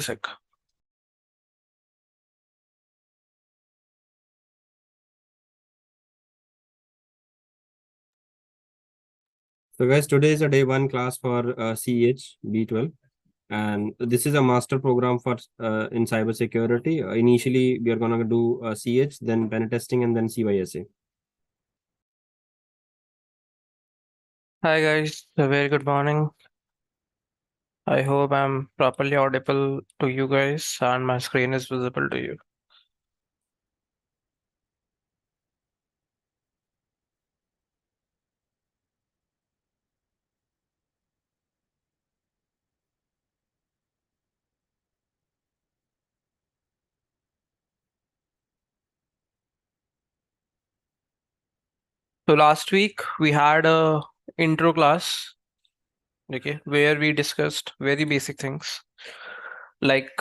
sec. So guys, today is a day one class for CH V12, and this is a master program for in cybersecurity. Initially, we are gonna do CH, then pen testing, and then CYSA. Hi guys, a very good morning. I hope I'm properly audible to you guys and my screen is visible to you. So last week we had a intro class, okay, where we discussed very basic things like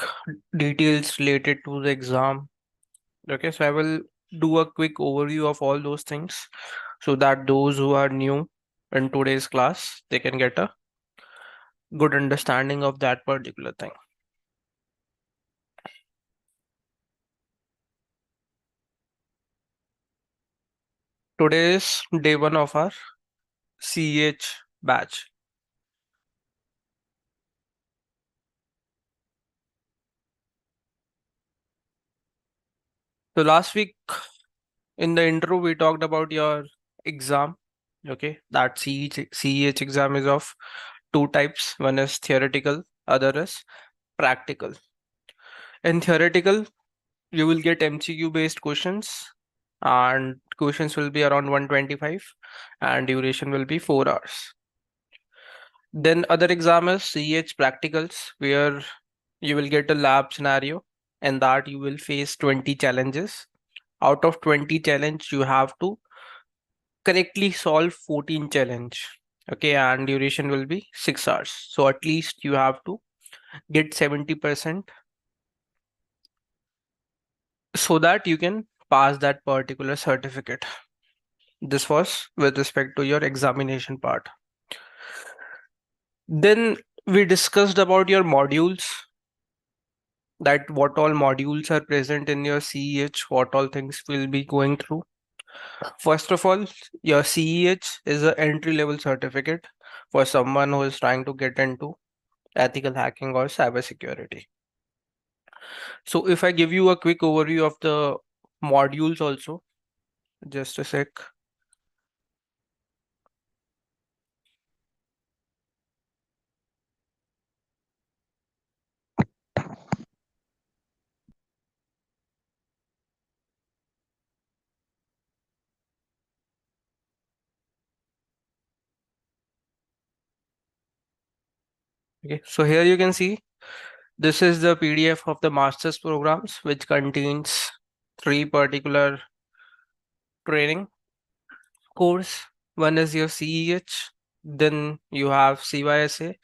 details related to the exam. Okay, so I will do a quick overview of all those things so that those who are new in today's class they can get a good understanding of that particular thing. Today is day one of our CH batch. So last week in the intro we talked about your exam. Okay, that CH exam is of two types. One is theoretical, other is practical. In theoretical, you will get MCQ based questions and questions will be around 125 and duration will be 4 hours. Then other exam is CH practicals where you will get a lab scenario and that you will face 20 challenges. Out of 20 challenge, you have to correctly solve 14 challenge. Okay, and duration will be 6 hours. So at least you have to get 70% so that you can pass that particular certificate. This was with respect to your examination part. Then we discussed about your modules, that what all modules are present in your CEH, what all things will be going through. First of all, your CEH is an entry level certificate for someone who is trying to get into ethical hacking or cybersecurity. So if I give you a quick overview of the modules also, just a sec. Okay, so here you can see this is the PDF of the master's programs, which contains three particular training course. One is your CEH, then you have CYSA,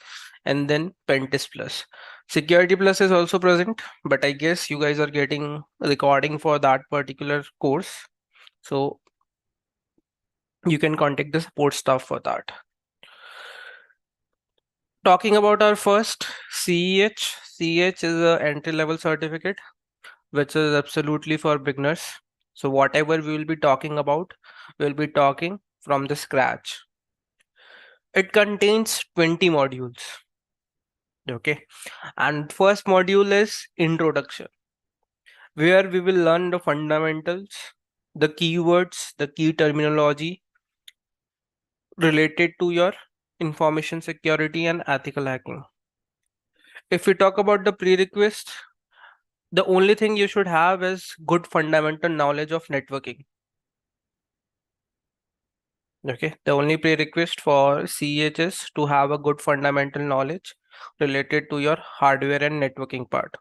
and then Pentest Plus. Security Plus is also present, but I guess you guys are getting recording for that particular course. So you can contact the support staff for that. Talking about our first CEH, CEH is a entry level certificate, which is absolutely for beginners. So whatever we will be talking about, we'll be talking from the scratch. It contains 20 modules. Okay. And first module is introduction, where we will learn the fundamentals, the keywords, the key terminology related to your information security and ethical hacking. If we talk about the prerequisite, the only thing you should have is good fundamental knowledge of networking. Okay, the only prerequisite for CEH is to have a good fundamental knowledge related to your hardware and networking part.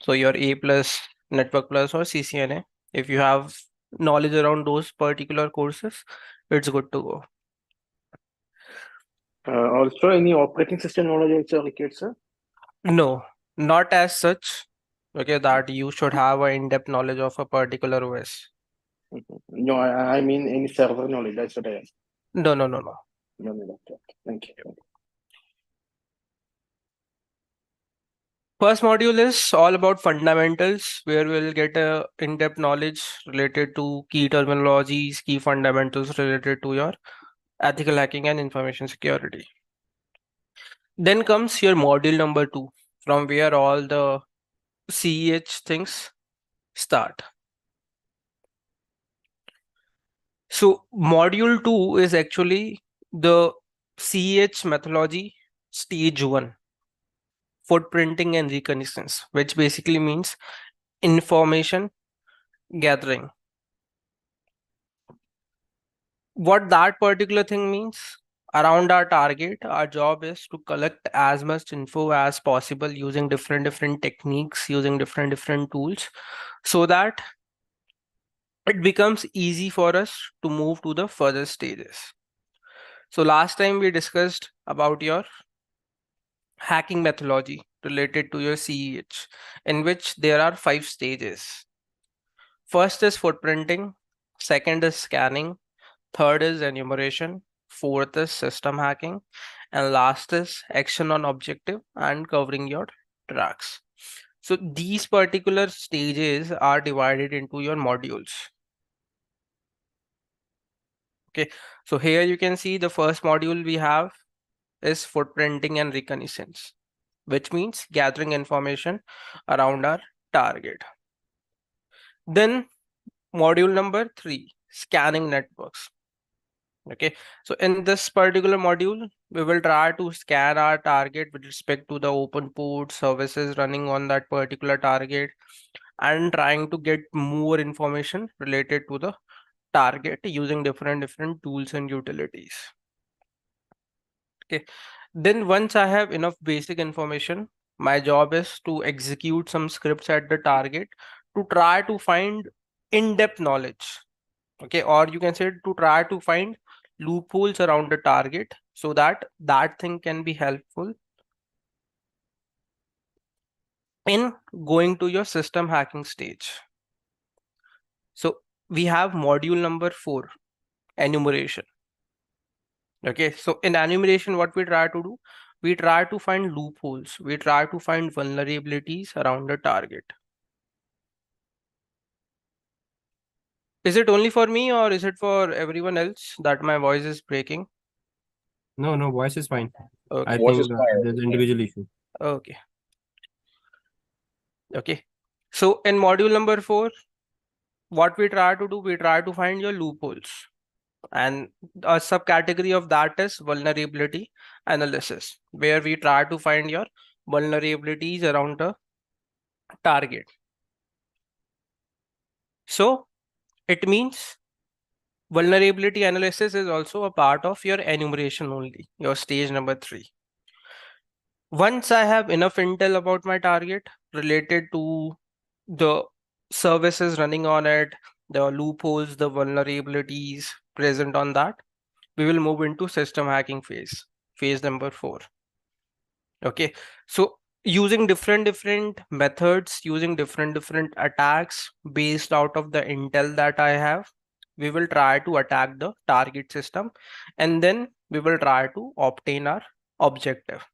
So your A plus, Network Plus or CCNA, if you have knowledge around those particular courses, it's good to go. Also, any operating system knowledge also required, sir? No, not as such. Okay, that you should have an in-depth knowledge of a particular OS. No, I mean any server knowledge. That's what I asked. No. No, okay. Thank you. First module is all about fundamentals, where we'll get a in-depth knowledge related to key terminologies, key fundamentals related to your ethical hacking and information security. Then comes your module number 2, from where all the CEH things start. So module 2 is actually the CEH methodology stage 1, footprinting and reconnaissance, which basically means information gathering. What that particular thing means, around our target, our job is to collect as much info as possible using different techniques, using different tools, so that it becomes easy for us to move to the further stages. So last time we discussed about your hacking methodology related to your CEH, in which there are 5 stages. First is footprinting, second is scanning, third is enumeration, fourth is system hacking, and last is action on objective and covering your tracks. So these particular stages are divided into your modules. Okay, so here you can see the first module we have is footprinting and reconnaissance, which means gathering information around our target. Then module number 3, scanning networks. Okay, so in this particular module, we will try to scan our target with respect to the open port services running on that particular target and trying to get more information related to the target using different tools and utilities. Okay, then once I have enough basic information, my job is to execute some scripts at the target to try to find in-depth knowledge. Okay, or you can say to try to find loopholes around the target so that that thing can be helpful in going to your system hacking stage. So we have module number 4, enumeration. Okay, so in enumeration, what we try to do, we try to find loopholes, we try to find vulnerabilities around the target. Is it only for me or is it for everyone else that my voice is breaking? No, voice is fine. Okay. I Voice think is fine. there's an individual issue. Okay. Okay. So in module number 4, what we try to do, we try to find your loopholes. And a subcategory of that is vulnerability analysis, where we try to find your vulnerabilities around the target. So it means vulnerability analysis is also a part of your enumeration only, your stage number 3. Once I have enough intel about my target related to the services running on it, the loopholes, the vulnerabilities present on that, we will move into system hacking phase number 4. Okay, so using different methods, using different attacks based out of the intel that I have, we will try to attack the target system, and then we will try to obtain our objective.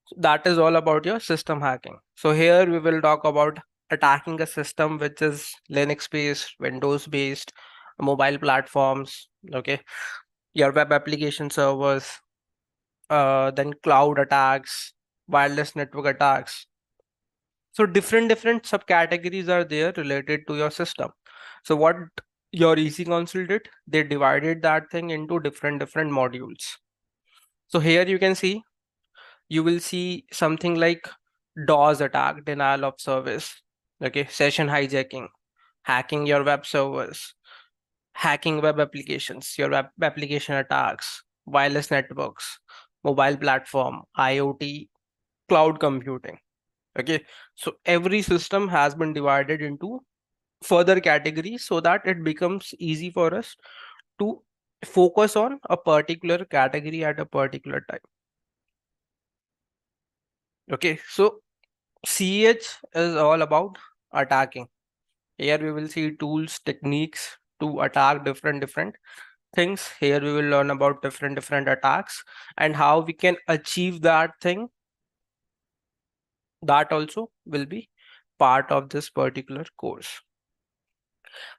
So that is all about your system hacking. So here we will talk about attacking a system which is Linux based, Windows based, mobile platforms, okay, your web application servers, then cloud attacks, wireless network attacks. So different subcategories are there related to your system. So what your EC Council did, they divided that thing into different modules. So here you can see, you will see something like DOS attack, denial of service, okay, session hijacking, hacking your web servers, hacking web applications, your web application attacks, wireless networks, mobile platform, IoT, cloud computing. Okay, so every system has been divided into further categories so that it becomes easy for us to focus on a particular category at a particular time. Okay, so CH is all about attacking. Here we will see tools, techniques to attack different things. Here we will learn about different attacks and how we can achieve that thing That also will be part of this particular course.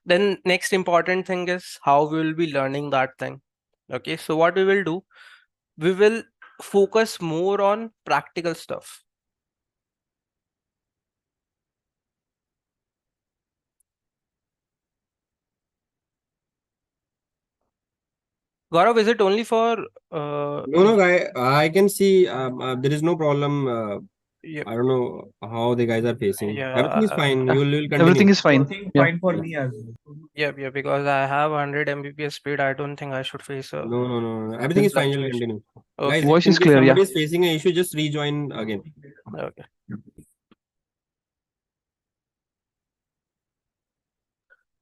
Then next important thing is how we will be learning that thing. Okay, so what we will do, we will focus more on practical stuff. Gaurav, is it only for No, guy, I can see there is no problem. yep, I don't know how the guys are facing. Everything is yeah, fine. Yeah, You'll continue. everything is fine. Yeah. Fine for me as well. yep, because I have 100 Mbps speed. I don't think I should face a No. Everything is fine. You'll fluctuation. continue. Guys, Okay, Voice in is case clear. Yeah. somebody is facing an issue, just rejoin again. okay.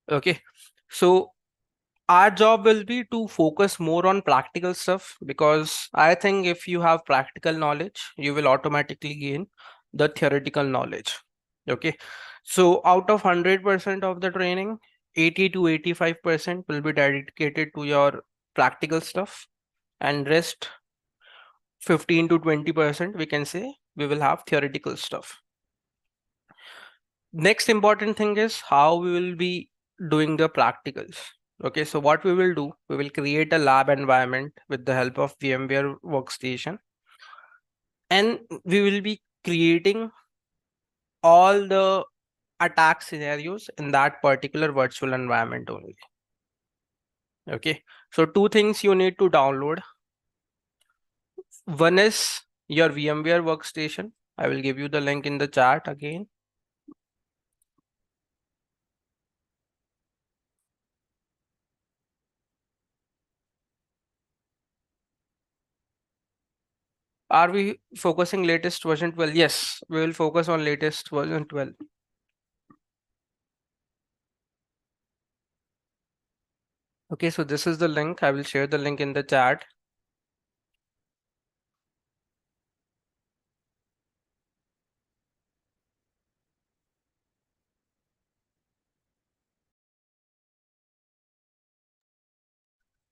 Okay, so our job will be to focus more on practical stuff, because I think if you have practical knowledge, you will automatically gain the theoretical knowledge. Okay, so out of 100% of the training, 80 to 85% will be dedicated to your practical stuff, and rest 15 to 20% we can say we will have theoretical stuff. Next important thing is how we will be doing the practicals. Okay, so what we will do, we will create a lab environment with the help of VMware Workstation, and we will be creating all the attack scenarios in that particular virtual environment only. Okay, so two things you need to download. One is your VMware Workstation. I will give you the link in the chat again. Are we focusing latest version 12? Yes, we will focus on latest version 12. Okay, so this is the link. I will share the link in the chat.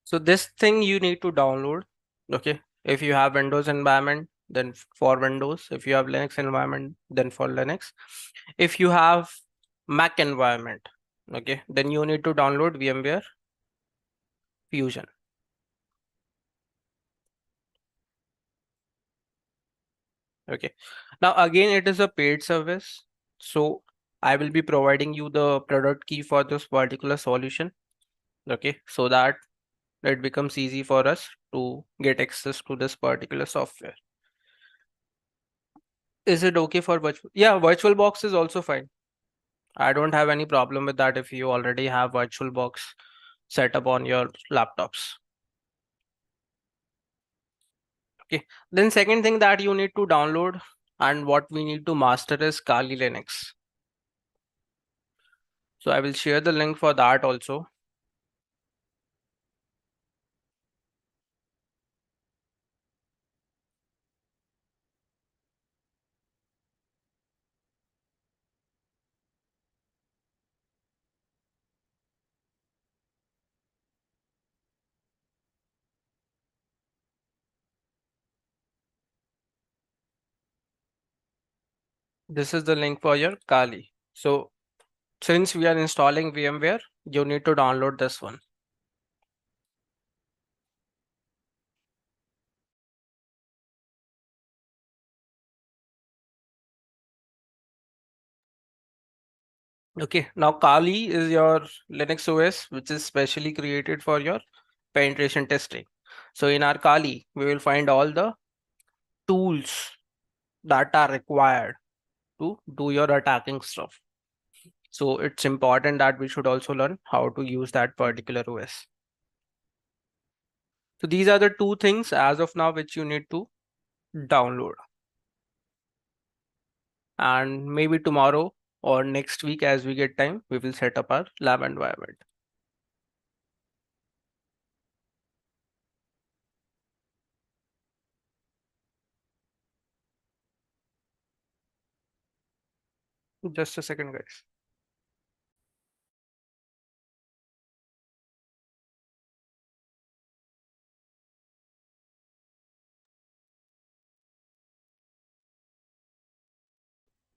So this thing you need to download. Okay, if you have Windows environment, then for Windows. If you have Linux environment, then for Linux. If you have Mac environment, okay, then you need to download VMware Fusion. Okay, now again, it is a paid service, so I will be providing you the product key for this particular solution. Okay, so that it becomes easy for us to get access to this particular software. Is it okay for virtual? Yeah, VirtualBox is also fine. I don't have any problem with that if you already have VirtualBox set up on your laptops. Okay, then second thing that you need to download and what we need to master is Kali Linux. So I will share the link for that also. This is the link for your Kali. So since we are installing VMware, you need to download this one. Okay, now Kali is your Linux OS, which is specially created for your penetration testing. So in our Kali, we will find all the tools that are required to do your attacking stuff. So it's important that we should also learn how to use that particular OS. So these are the two things as of now which you need to download. And maybe tomorrow or next week, as we get time, we will set up our lab environment. Just a second, guys.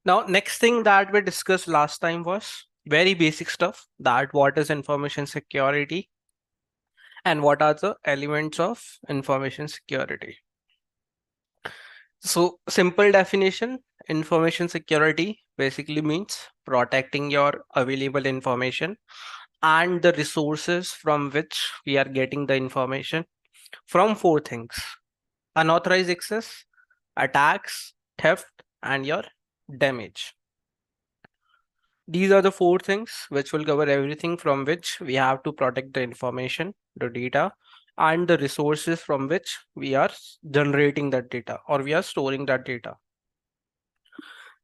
Now, next thing that we discussed last time was very basic stuff, that what is information security and what are the elements of information security. So simple definition, information security basically means protecting your available information and the resources from which we are getting the information from four things: unauthorized access, attacks, theft, and your damage. These are the four things which will cover everything from which we have to protect the information, the data, and the resources from which we are generating that data or we are storing that data.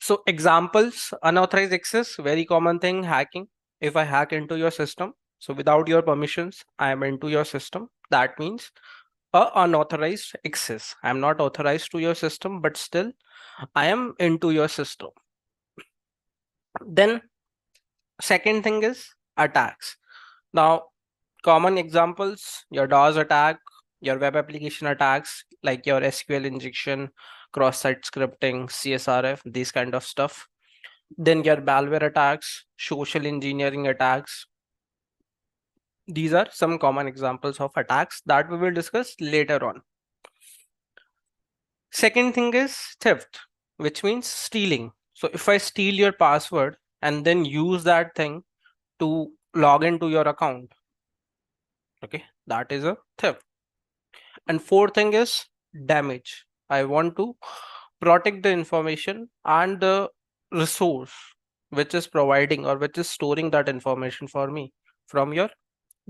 So examples, unauthorized access, very common thing, hacking. If I hack into your system, so without your permissions, I am into your system. That means a unauthorized access. I am not authorized to your system, but still I am into your system. Then second thing is attacks. Now, common examples, your DOS attack, your web application attacks, like your SQL injection, cross-site scripting, CSRF, these kind of stuff. Then your malware attacks, social engineering attacks. These are some common examples of attacks that we will discuss later on. Second thing is theft, which means stealing. So if I steal your password and then use that thing to log into your account, okay, that is a theft. And fourth thing is damage. I want to protect the information and the resource which is providing or which is storing that information for me from your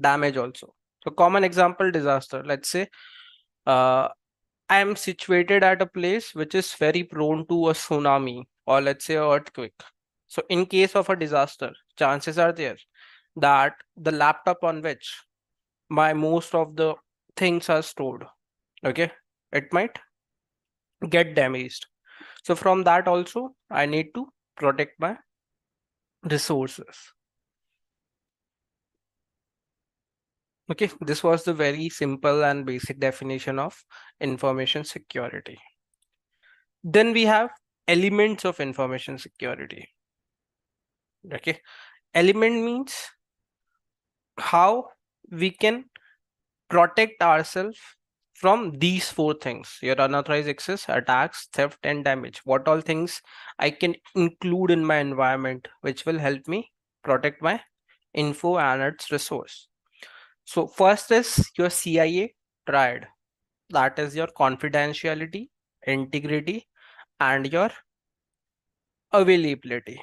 damage also. So common example, disaster. Let's say I am situated at a place which is very prone to a tsunami or let's say a earthquake. So in case of a disaster, chances are there that the laptop on which my most of the things are stored, okay, it might get damaged. So from that also I need to protect my resources. Okay, this was the very simple and basic definition of information security. Then we have elements of information security. Okay, element means how we can protect ourselves from these four things: your unauthorized access, attacks, theft, and damage. What all things I can include in my environment which will help me protect my info and its resource. So first is your CIA triad. That is your confidentiality, integrity, and your availability.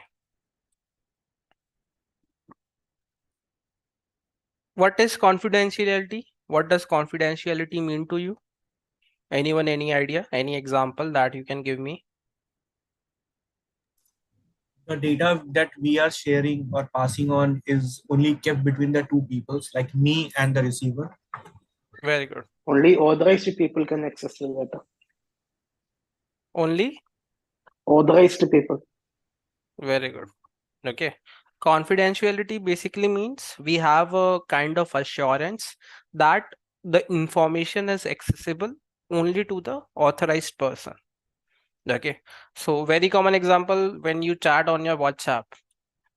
What is confidentiality? What does confidentiality mean to you? Anyone, any idea, any example that you can give me? The data that we are sharing or passing on is only kept between the two peoples, like me and the receiver. Very good. Only authorized people can access the data. Only? Authorized people. Very good. Okay. Confidentiality basically means we have a kind of assurance that the information is accessible only to the authorized person. Okay. So very common example, when you chat on your WhatsApp,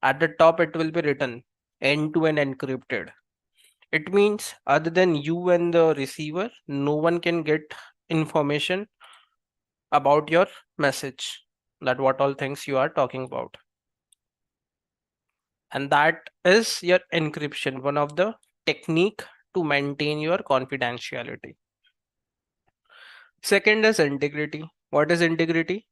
at the top it will be written end-to-end encrypted. It means other than you and the receiver, no one can get information about your message, that what all things you are talking about. And that is your encryption, one of the technique to maintain your confidentiality. Second is integrity. What is integrity?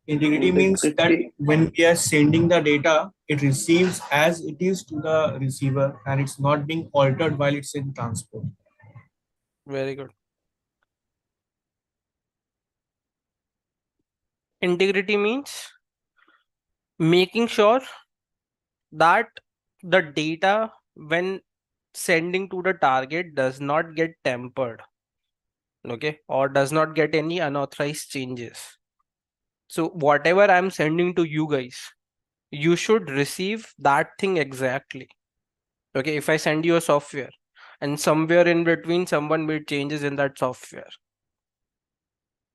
Integrity means that Integrity. when we are sending the data, it receives as it is to the receiver and it's not being altered while it's in transport. Very good. Integrity means making sure that the data when sending to the target does not get tampered, okay, or does not get any unauthorized changes. So whatever I'm sending to you guys, you should receive that thing exactly. Okay, if I send you a software and somewhere in between someone made changes in that software,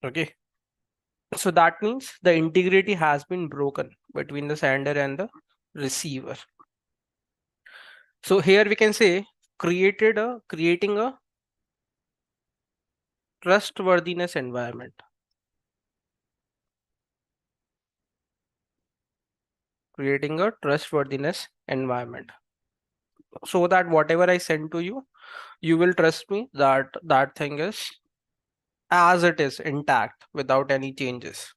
okay, So that means the integrity has been broken between the sender and the receiver. So here we can say creating a trustworthiness environment. Creating a trustworthiness environment. So that whatever I send to you, you will trust me that that thing is as it is, intact, without any changes.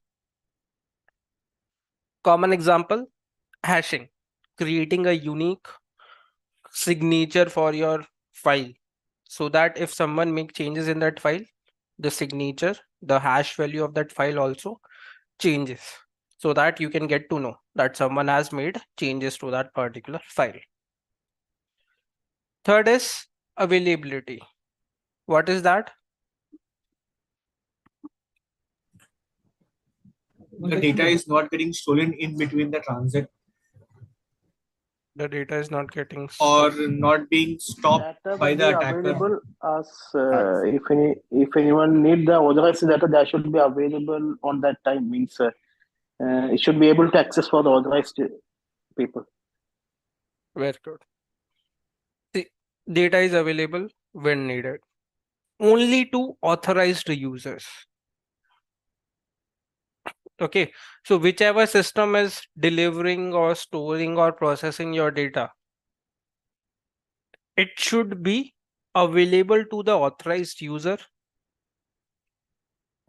Common example, hashing. Creating a unique signature for your file, so that if someone make changes in that file, the signature, the hash value of that file also changes, so that you can get to know that someone has made changes to that particular file. Third is availability. What is that? The data is not getting stolen in between the transit The data is not getting or not being stopped Data by will the be attacker. available as if anyone need the authorized data, that should be available on that time. Means it should be able to access for the authorized people. very good. See, data is available when needed, only to authorized users. Okay, so whichever system is delivering or storing or processing your data, it should be available to the authorized user.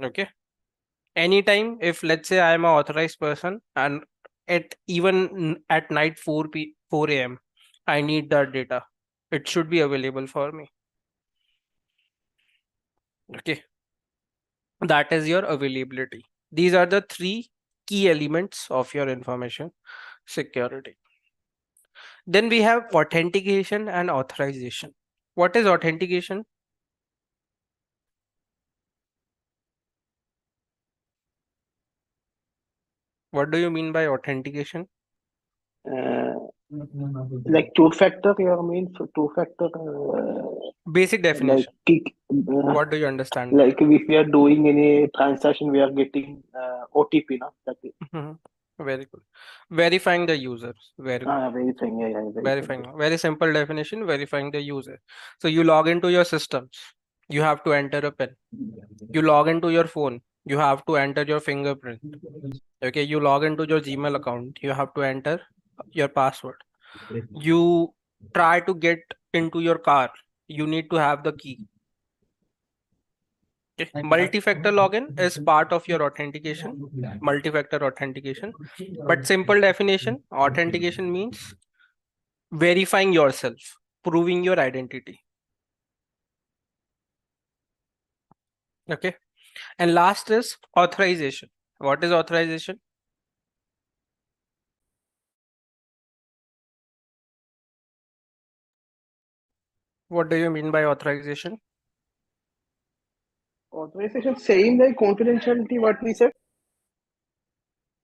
Okay, anytime, if let's say I am an authorized person and at night 4 a.m. I need that data, it should be available for me. Okay, that is your availability. These are the three key elements of your information security. Then we have authentication and authorization. What is authentication? What do you mean by authentication? Like two-factor, you mean two-factor? Basic definition. What do you understand? Like if we are doing any transaction, we are getting OTP, no? That is. Very good. Verifying the users. Very good. Verifying, Verifying. Very simple definition, verifying the user. So you log into your systems, you have to enter a PIN. You log into your phone, you have to enter your fingerprint. Okay, you log into your Gmail account, you have to enter your password. You try to get into your car, you need to have the key. Okay. Multi-factor login is part of your authentication, multi-factor authentication. But simple definition, authentication means verifying yourself, proving your identity. Okay. And last is authorization. What is authorization? What do you mean by authorization? Authorization same like confidentiality, what we said.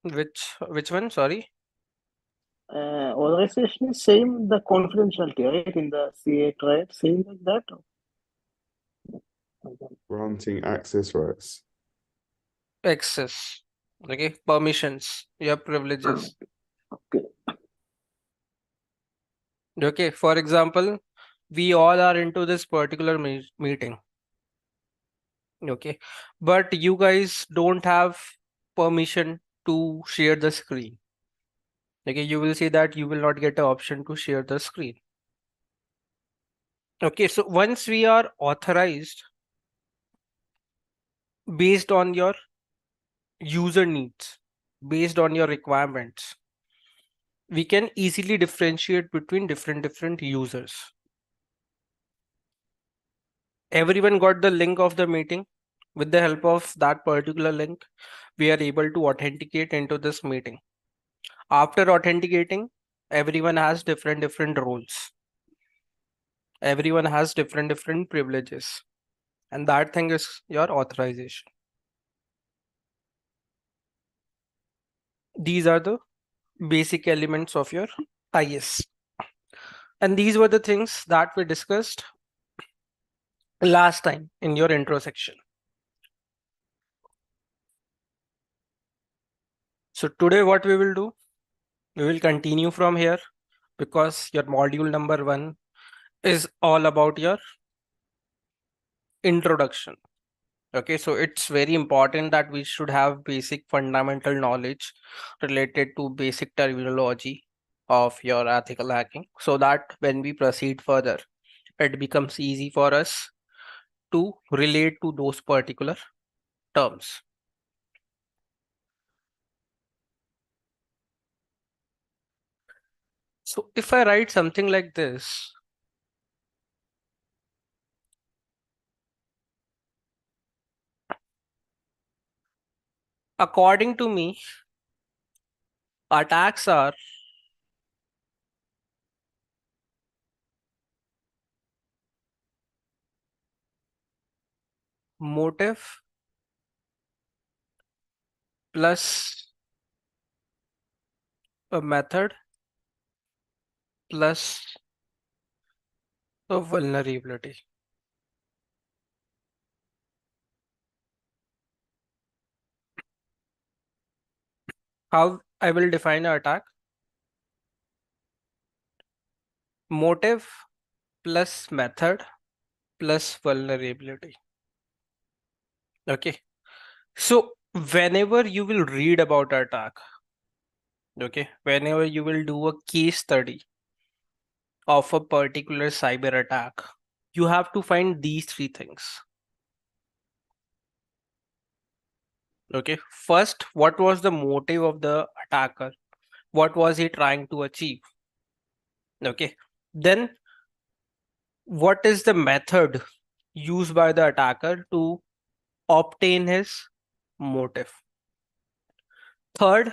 Which one? Sorry. Authorization is same the confidentiality, right? In the CA triad, same like that. Granting access rights. Access. Okay. Permissions. Your privileges. Okay. Okay. For example, we all are into this particular meeting. Okay. But you guys don't have permission to share the screen. Okay. You will see that you will not get an option to share the screen. Okay. So once we are authorized based on your user needs, based on your requirements, we can easily differentiate between different users. Everyone got the link of the meeting. With the help of that particular link, we are able to authenticate into this meeting. After authenticating, everyone has different roles. Everyone has different privileges. And that thing is your authorization. These are the basic elements of your IS. And these were the things that we discussed last time in your intro section. So today what we will do, we will continue from here because your module number 1 is all about your introduction. Okay, so it's very important that we should have basic fundamental knowledge related to basic terminology of your ethical hacking, so that when we proceed further, it becomes easy for us to relate to those particular terms. So if I write something like this, according to me, attacks are motive plus a method plus a vulnerability. How I will define an attack? Motive plus method plus vulnerability. Okay. So whenever you will read about attack, okay, whenever you will do a case study of a particular cyber attack, you have to find these 3 things. Okay. First, what was the motive of the attacker? What was he trying to achieve? Okay. Then what is the method used by the attacker to obtain his motive? Third,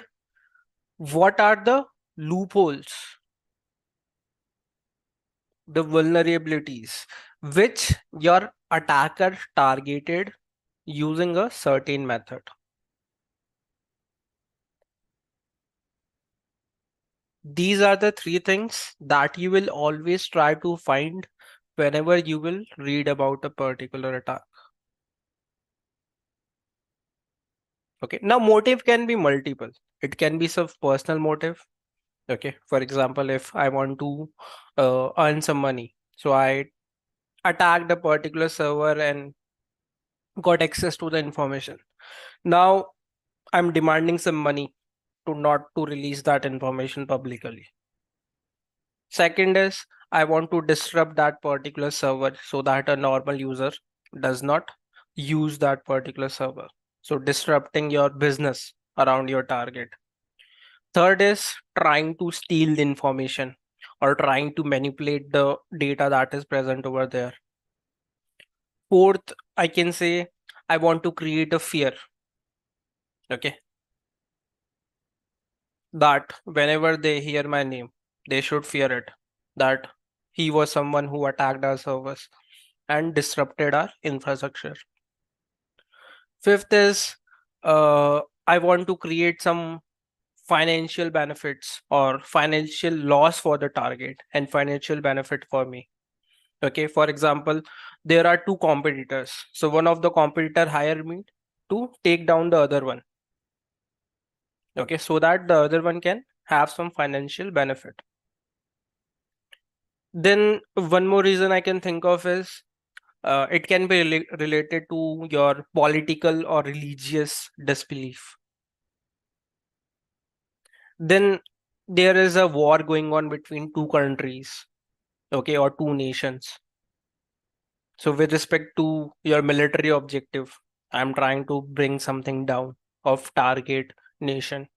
what are the loopholes, the vulnerabilities which your attacker targeted using a certain method? These are the 3 things that you will always try to find whenever you will read about a particular attack. Okay, now motive can be multiple. It can be some personal motive. Okay, for example, if I want to earn some money, so I attacked a particular server and got access to the information. Now I'm demanding some money to not to release that information publicly. Second is I want to disrupt that particular server so that a normal user does not use that particular server. So disrupting your business around your target. Third is trying to steal the information or trying to manipulate the data that is present over there. Fourth, I can say I want to create a fear. Okay. That whenever they hear my name, they should fear it. That he was someone who attacked our servers and disrupted our infrastructure. Fifth is I want to create some financial benefits or financial loss for the target and financial benefit for me. Okay, for example, there are 2 competitors. So one of the competitor hired me to take down the other one. Okay, so that the other one can have some financial benefit. Then one more reason I can think of is it can be related to your political or religious disbelief. Then there is a war going on between 2 countries, okay, or 2 nations. So with respect to your military objective, I'm trying to bring something down of target nation.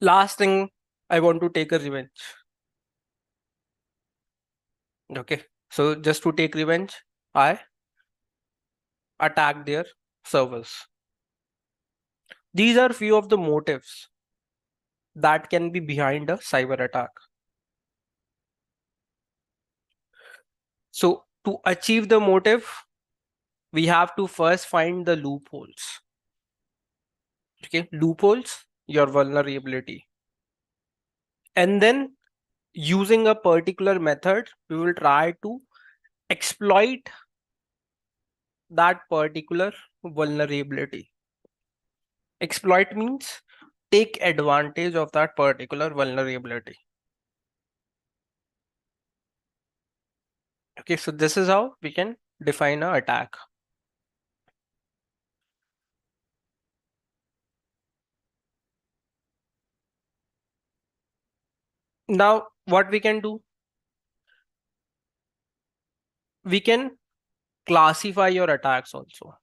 Last thing, I want to take a revenge. Okay, so just to take revenge, I attack their servers. These are few of the motives that can be behind a cyber attack. So to achieve the motive, we have to first find the loopholes. Okay, loopholes, your vulnerability. And then using a particular method, we will try to exploit that particular vulnerability. Exploit means take advantage of that particular vulnerability. Okay, so this is how we can define an attack. Now, what we can do, we can classify your attacks also.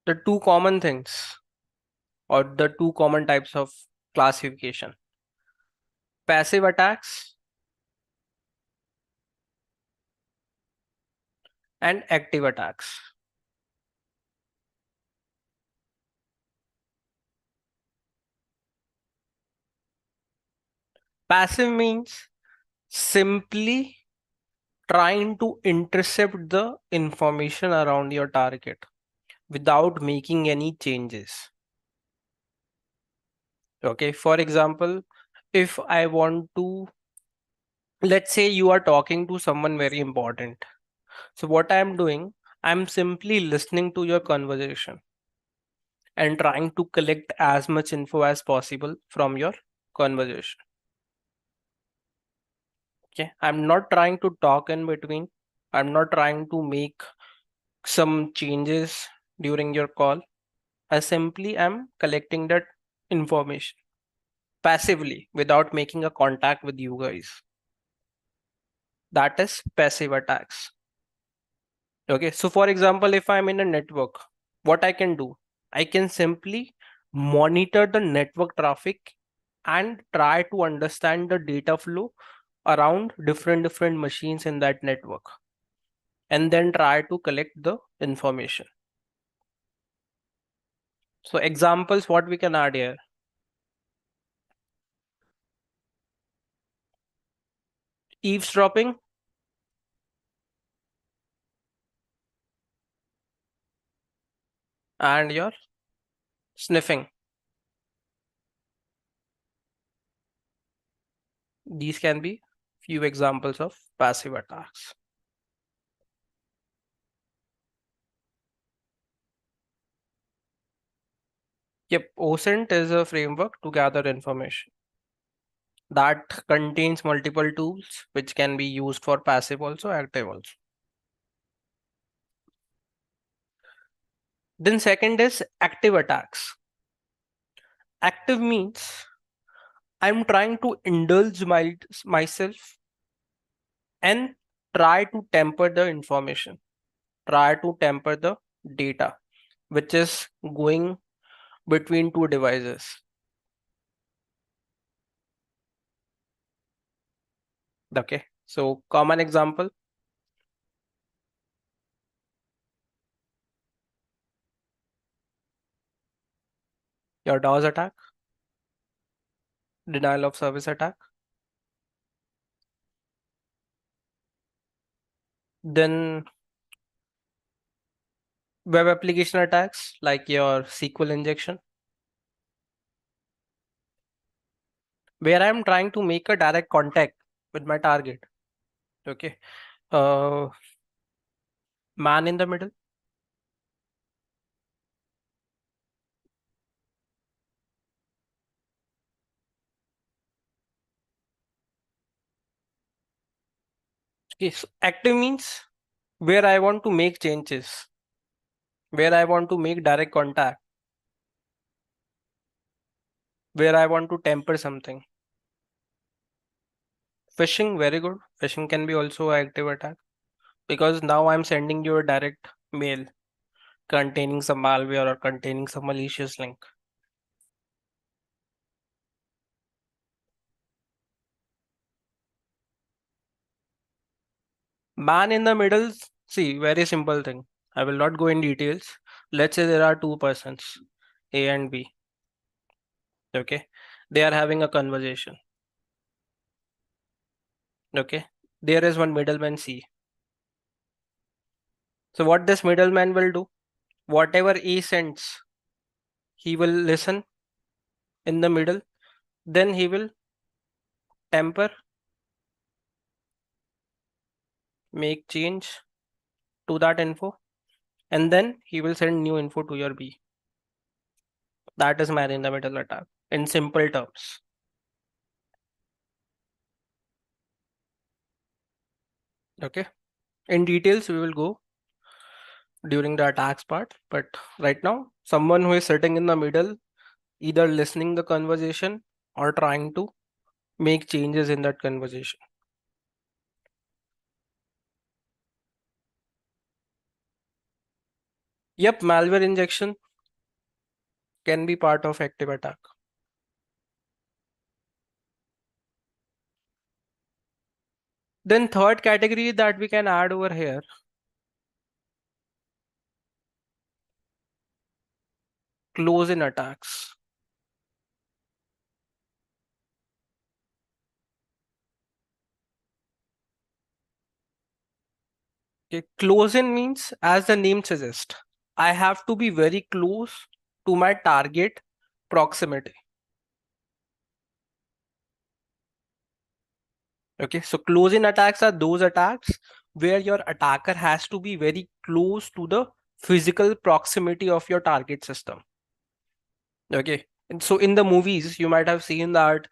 The two common things or the two common types of classification: passive attacks and active attacks. Passive means simply trying to intercept the information around your target without making any changes. Okay, for example, if I want to, let's say you are talking to someone very important. So what I'm doing, I'm simply listening to your conversation and trying to collect as much info as possible from your conversation. Okay, I'm not trying to talk in between. I'm not trying to make some changes during your call. I simply am collecting that information passively without making a contact with you guys. That is passive attacks. Okay, so for example, if I'm in a network, what I can do, I can simply monitor the network traffic and try to understand the data flow around different machines in that network, and then try to collect the information. So examples, what we can add here: eavesdropping, and your sniffing. These can be few examples of passive attacks. Yep, OSINT is a framework to gather information that contains multiple tools which can be used for passive also, active also. Then second is active attacks. Active means I'm trying to indulge myself and try to temper the information, try to temper the data which is going between two devices. Okay, so common example: your DOS attack, denial of service attack. Then web application attacks like your SQL injection, where I'm trying to make a direct contact with my target. Okay, man in the middle. Okay, so active means where I want to make changes, where I want to make direct contact, where I want to temper something. Phishing, very good. Phishing can be also an active attack because now I'm sending you a direct mail containing some malware or containing some malicious link. Man in the middle, see, very simple thing. I will not go in details. Let's say there are two persons, A and B. Okay, they are having a conversation. Okay, there is one middleman C. So what this middleman will do? whatever A sends, he will listen in the middle, then he will temper, make change to that info, and then he will send new info to your B. That is man in the middle attack in simple terms. Okay. In details, we will go during the attacks part, but right now, someone who is sitting in the middle, either listening the conversation or trying to make changes in that conversation. Yep, malware injection can be part of active attack. Then third category that we can add over here, close-in attacks. Okay, close-in means, as the name suggests, I have to be very close to my target proximity. Okay, so close-in attacks are those attacks where your attacker has to be very close to the physical proximity of your target system. Okay, and so in the movies, you might have seen that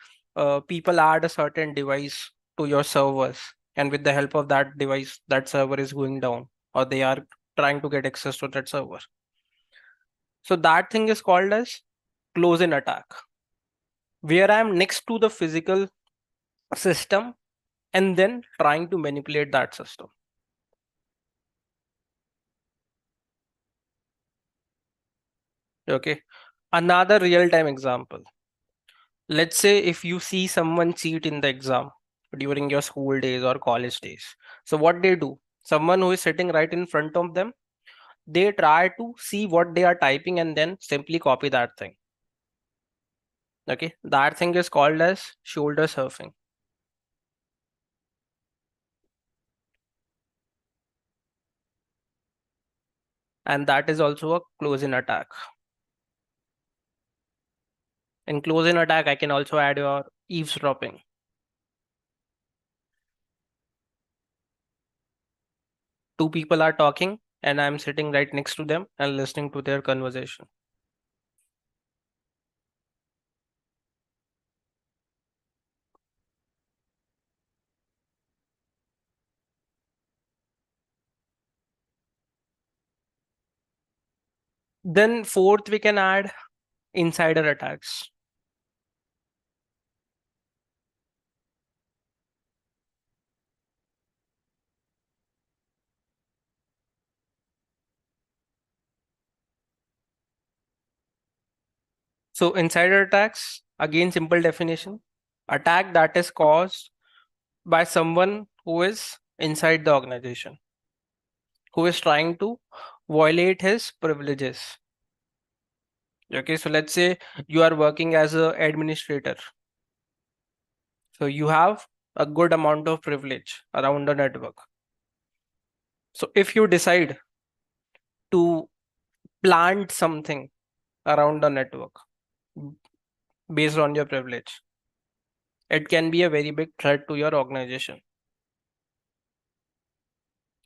people add a certain device to your servers, and with the help of that device, that server is going down, or they are trying to get access to that server. So that thing is called as close-in attack, where I am next to the physical system and then trying to manipulate that system. Okay, another real-time example. Let's say if you see someone cheat in the exam during your school days or college days. So what they do, someone who is sitting right in front of them, they try to see what they are typing and then simply copy that thing. Okay, that thing is called as shoulder surfing. And that is also a close-in attack. In close-in attack, I can also add your eavesdropping. Two people are talking and I'm sitting right next to them and listening to their conversation. Then fourth, we can add insider attacks. So insider attacks, again, simple definition, attack that is caused by someone who is inside the organization, who is trying to violate his privileges. Okay, so let's say you are working as an administrator. So you have a good amount of privilege around the network. So if you decide to plant something around the network based on your privilege, it can be a very big threat to your organization.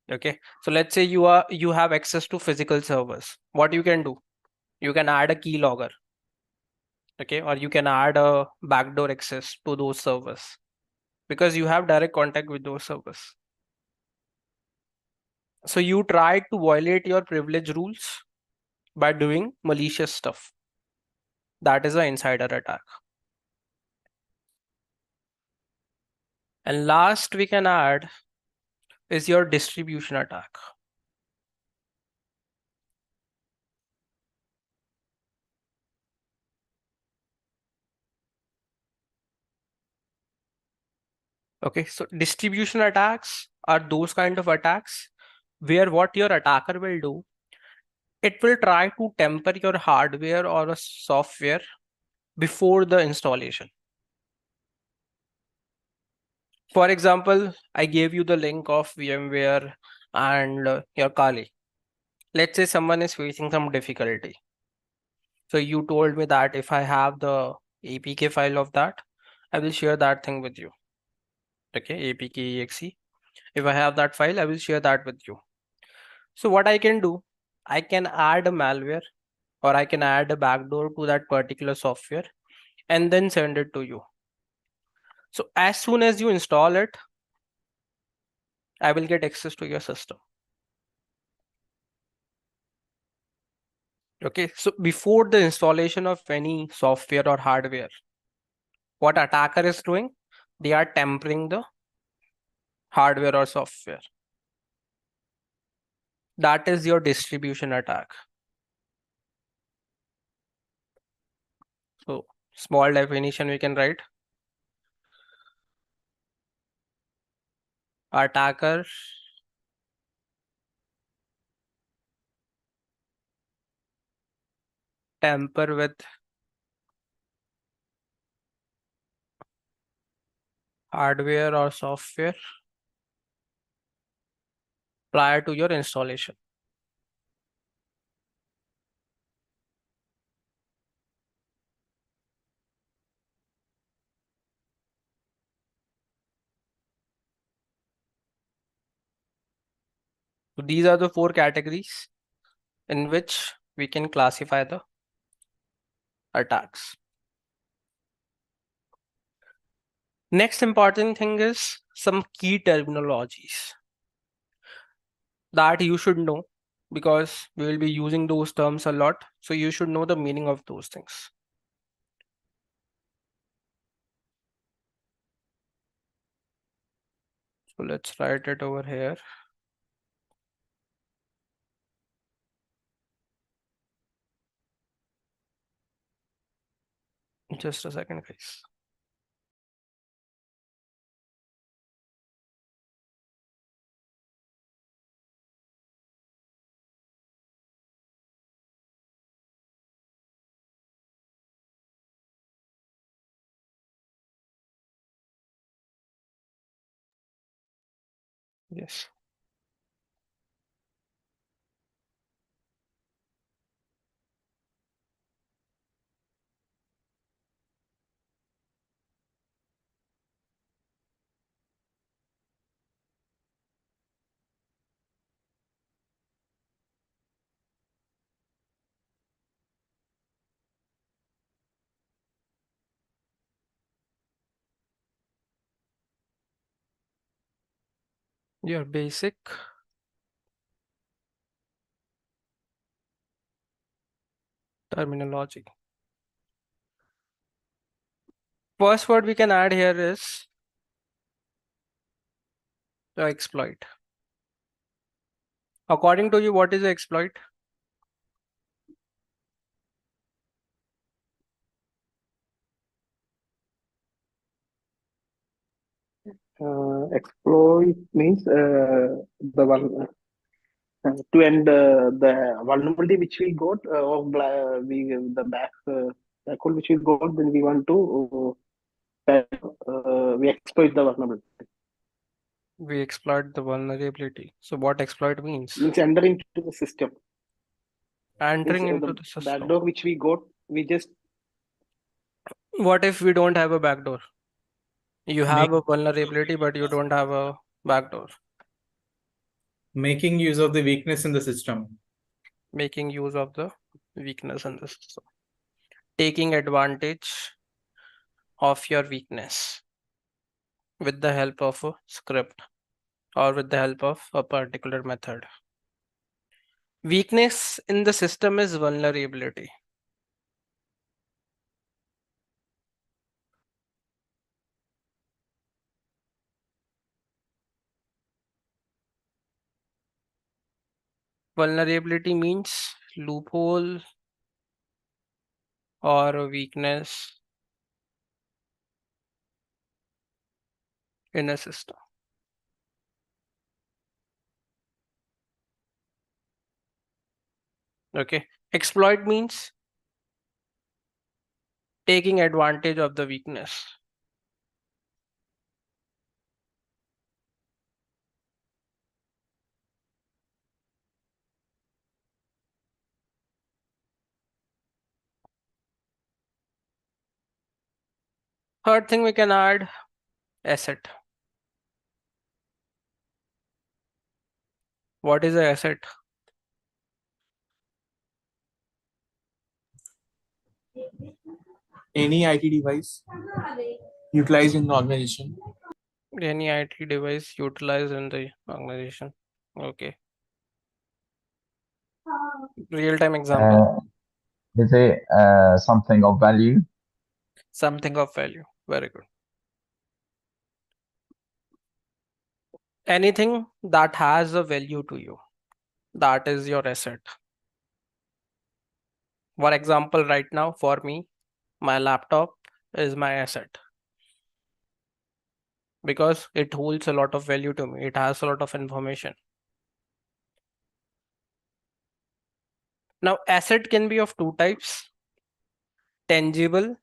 Okay, so let's say you have access to physical servers. What you can do, you can add a keylogger. Okay, or you can add a backdoor access to those servers because you have direct contact with those servers. So you try to violate your privilege rules by doing malicious stuff. That is an insider attack. And last we can add is your distribution attack. Okay, so distribution attacks are those kind of attacks where what your attacker will do, it will try to temper your hardware or a software before the installation. For example, I gave you the link of VMware and your Kali. Let's say someone is facing some difficulty. So you told me that if I have the APK file of that, I will share that thing with you. Okay, APK exe. If I have that file, I will share that with you. So what I can do, I can add a malware or I can add a backdoor to that particular software and then send it to you. So as soon as you install it, I will get access to your system. Okay, so before the installation of any software or hardware, what attacker is doing, they are tampering the hardware or software. That is your distribution attack. So small definition we can write. Attacker tamper with hardware or software prior to your installation. So these are the 4 categories in which we can classify the attacks. Next important thing is some key terminologies that you should know, because we will be using those terms a lot. So you should know the meaning of those things. So let's write it over here. Just a second, guys. Yes. Your basic terminology. First word we can add here is the exploit. According to you, what is the exploit? Exploit means the one to end the vulnerability which we got the backhole which we got. Then we want to we exploit the vulnerability. We exploit the vulnerability. So what exploit means? Means enter into the system. Entering Means, into the the system. backdoor which we got, we just. What if we don't have a backdoor? You have a vulnerability, but you don't have a backdoor. Making use of the weakness in the system. Making use of the weakness in the system. Taking advantage of your weakness with the help of a script or with the help of a particular method. Weakness in the system is vulnerability. Vulnerability means loophole or a weakness in a system. Okay. Exploit means taking advantage of the weakness. Third thing we can add asset. What is an asset? Any IT device utilized in the organization. Any IT device utilized in the organization. Okay. Real-time example. Is it something of value? Something of value. Very good. Anything that has a value to you, that is your asset. For example, right now for me, my laptop is my asset because it holds a lot of value to me. It has a lot of information. Now, asset can be of two types: tangible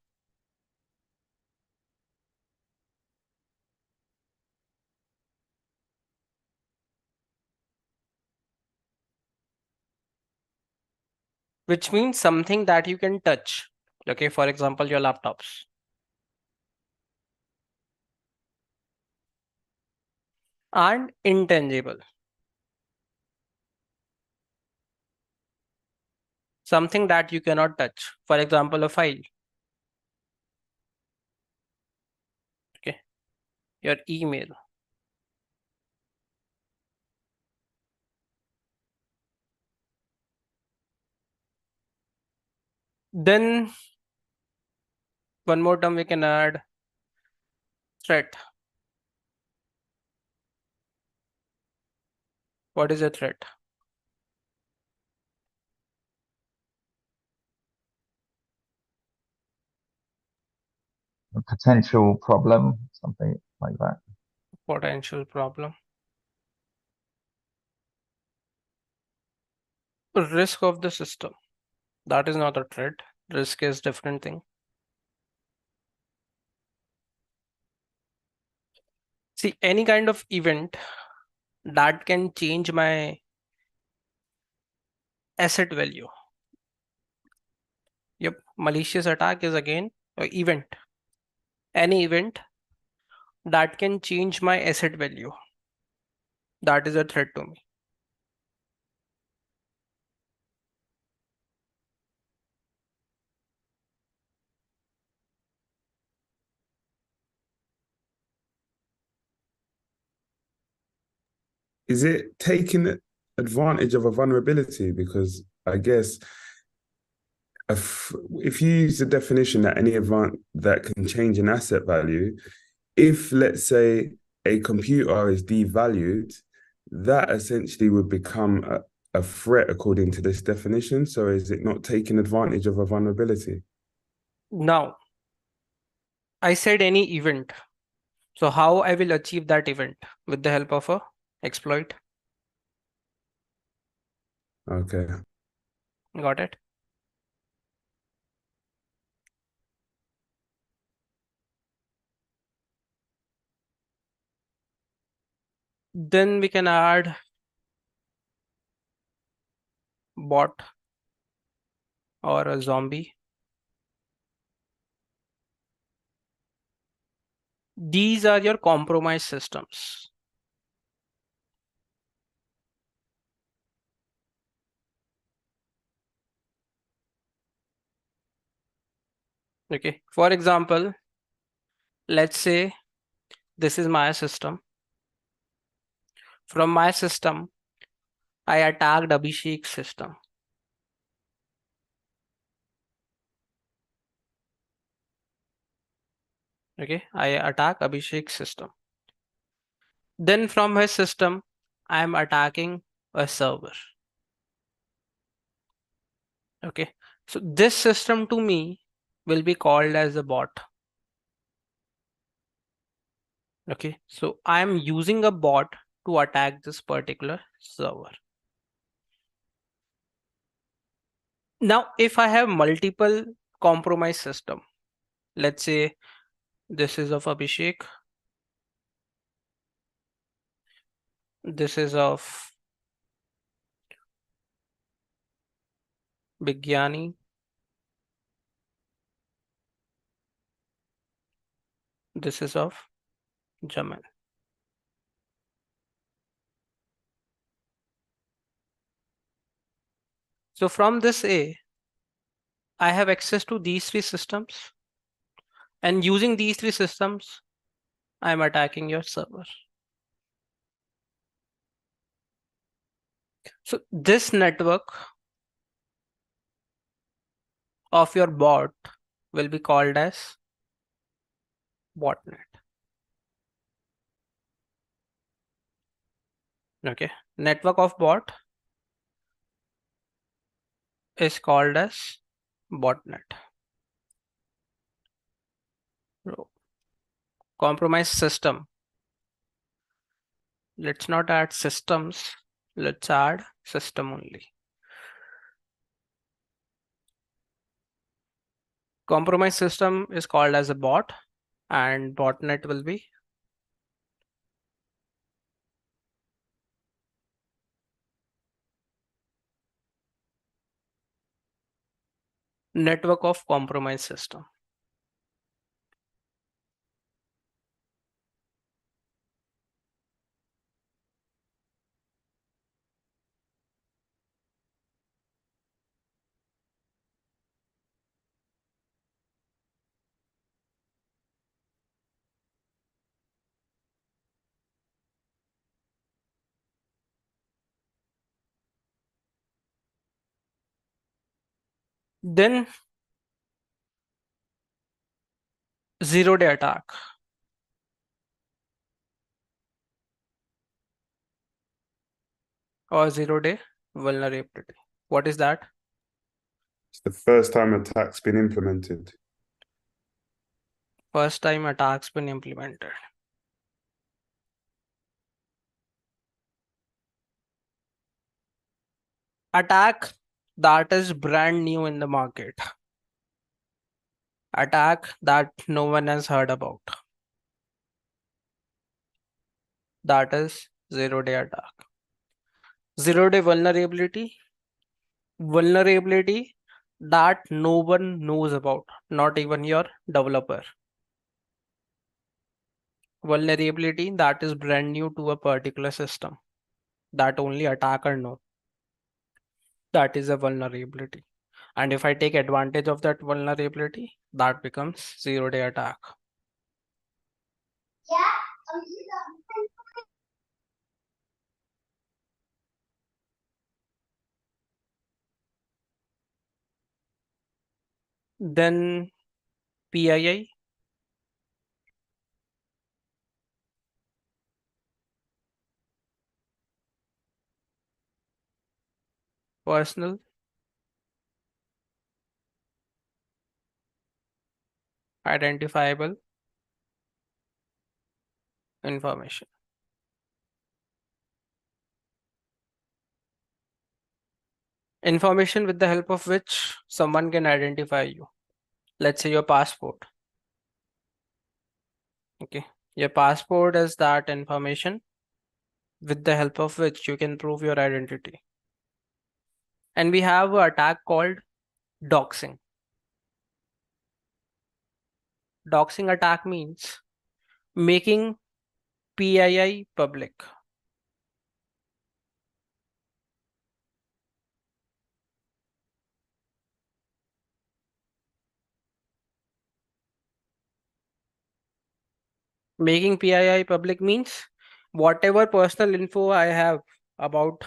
which means something that you can touch. Okay, for example, your laptops. And intangible, something that you cannot touch. For example, a file. Okay, your email. Then one more term we can add: threat. What is a threat? A potential problem, something like that. Potential problem. Risk of the system. That is not a threat. Risk is different thing. See, any kind of event that can change my asset value. Yep, malicious attack is again an event. Any event that can change my asset value, that is a threat to me. Is it taking advantage of a vulnerability? Because I guess if you use the definition that any event that can change an asset value, if let's say a computer is devalued, that essentially would become a threat according to this definition. So is it not taking advantage of a vulnerability? Now, I said any event. So how I will achieve that event? With the help of a exploit. Okay. Got it? Then we can add bot or a zombie. These are your compromised systems. Okay, for example, let's say this is my system. From my system, I attacked Abhishek's system. Okay, I attack Abhishek's system. Then from his system, I am attacking a server. Okay, so this system to me will be called as a bot. Okay, so I am using a bot to attack this particular server. Now, if I have multiple compromised system, let's say this is of Abhishek, this is of Bigyani, This is of Jamal. So from this A, I have access to these three systems, and using these three systems, I'm attacking your server. So this network of your bot will be called as botnet. Okay, network of bot is called as botnet. Compromised system. Let's not add systems. Let's add system only. Compromised system is called as a bot, and botnet will be network of compromised system. Then zero-day attack. Or zero-day vulnerability. What is that? It's the first time attack's been implemented. First time attack's been implemented. Attack that is brand new in the market. Attack that no one has heard about. That is zero-day attack. Zero-day vulnerability. Vulnerability that no one knows about, not even your developer. Vulnerability that is brand new to a particular system, that only attacker know. That is a vulnerability. And if I take advantage of that vulnerability, that becomes zero-day attack. Then PII. Personal identifiable information. Information with the help of which someone can identify you. Let's say your passport. Okay, your passport is that information with the help of which you can prove your identity. And we have an attack called doxing. Doxing attack means making PII public. Making PII public means whatever personal info I have about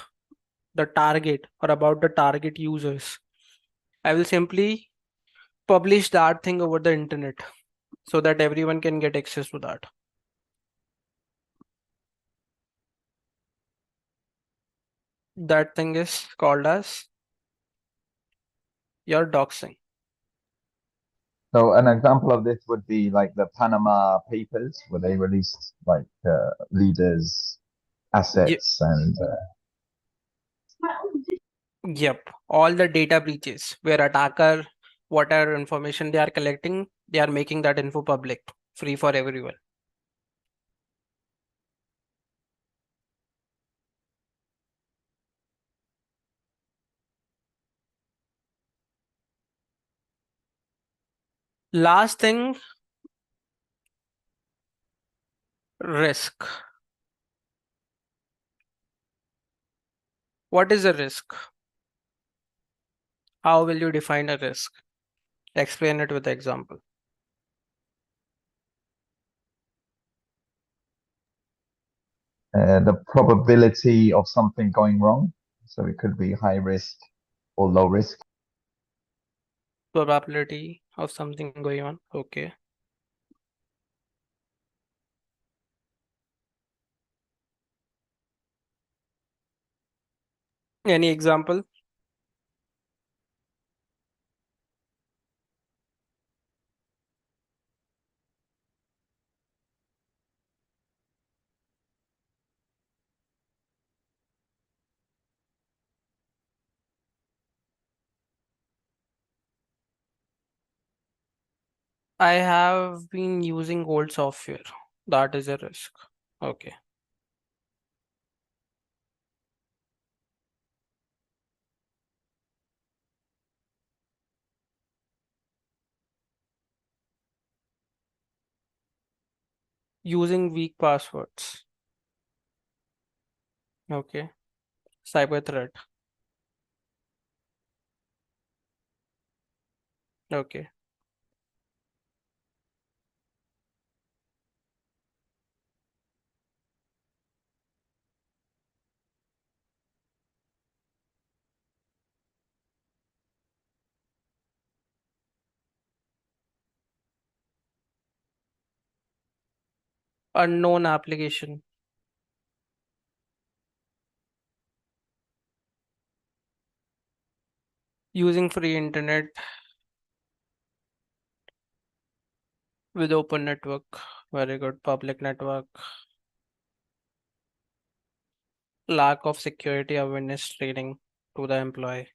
the target or about the target users, I will simply publish that thing over the internet so that everyone can get access to that. That thing is called as your doxing. So an example of this would be like the Panama Papers, where they released like leaders' assets and. Yep, all the data breaches where attacker, whatever information they are collecting, they are making that info public, free for everyone. Last thing Risk. What is a risk? How will you define a risk? Explain it with an example. The probability of something going wrong. So it could be high risk or low risk. Probability of something going on. Okay. Any example? I have been using old software. That is a risk. Okay. Using weak passwords. Okay. Cyber threat. Okay. Unknown application. Using free internet with open network. Very good. Public network. Lack of security awareness training to the employee.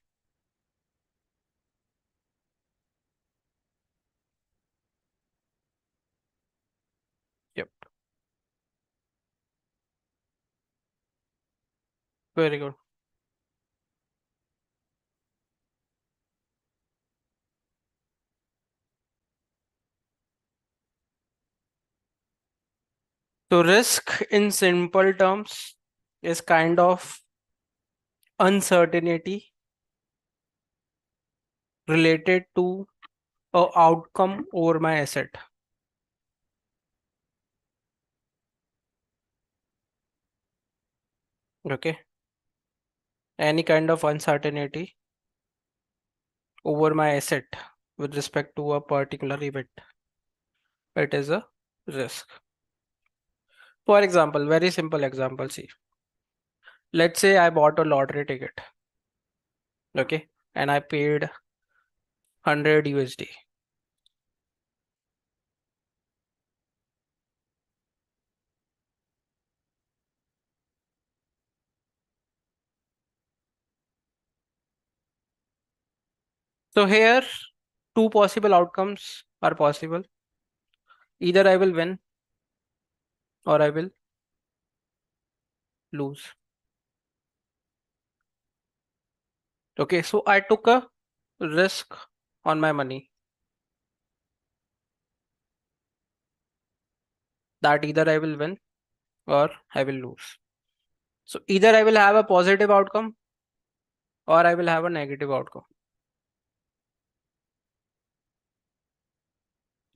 Yep. Very good. So risk in simple terms is kind of uncertainty related to a outcome over my asset. Okay. Any kind of uncertainty over my asset with respect to a particular event. It is a risk. For example, very simple example, see. Let's say I bought a lottery ticket. Okay. And I paid 100 USD. So here, two possible outcomes are possible. Either I will win or I will lose. Okay, so I took a risk on my money that either I will win or I will lose. So either I will have a positive outcome or I will have a negative outcome.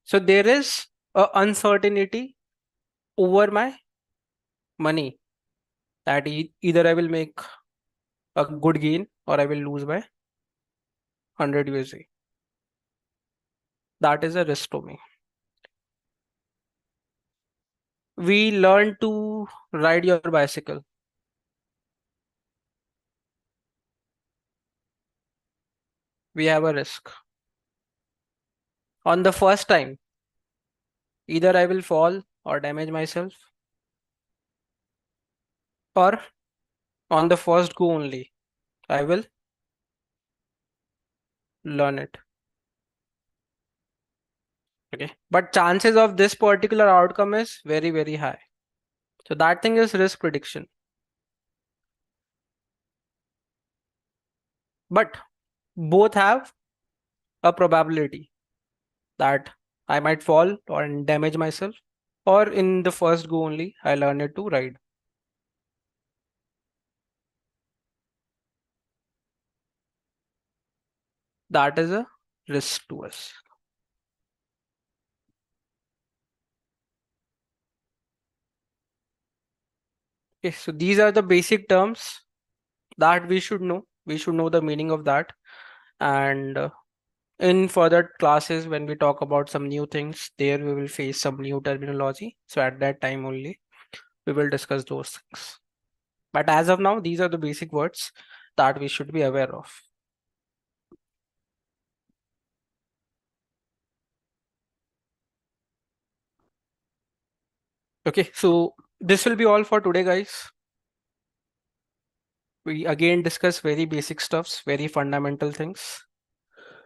So there is a uncertainty over my money that either I will make a good gain or I will lose by 100 USD. That is a risk to me. We learn to ride your bicycle. We have a risk. On the first time, either I will fall or damage myself, or on the first go only, I will learn it. Okay. But chances of this particular outcome is very, very high. So that thing is risk prediction. But both have a probability that I might fall or damage myself, or in the first go only, I learned it to ride. That is a risk to us. Okay, so these are the basic terms that we should know. We should know the meaning of that. And in further classes, when we talk about some new things, there we will face some new terminology. So at that time only, we will discuss those things. But as of now, these are the basic words that we should be aware of. Okay, so this will be all for today, guys. We again discuss very basic stuffs, very fundamental things.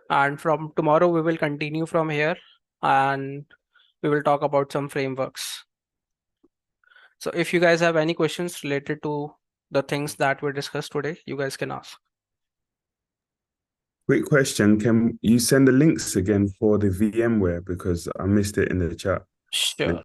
And from tomorrow, we will continue from here and we will talk about some frameworks. So if you guys have any questions related to the things that we discussed today, you guys can ask. Quick question, can you send the links again for the VMware because I missed it in the chat? Sure.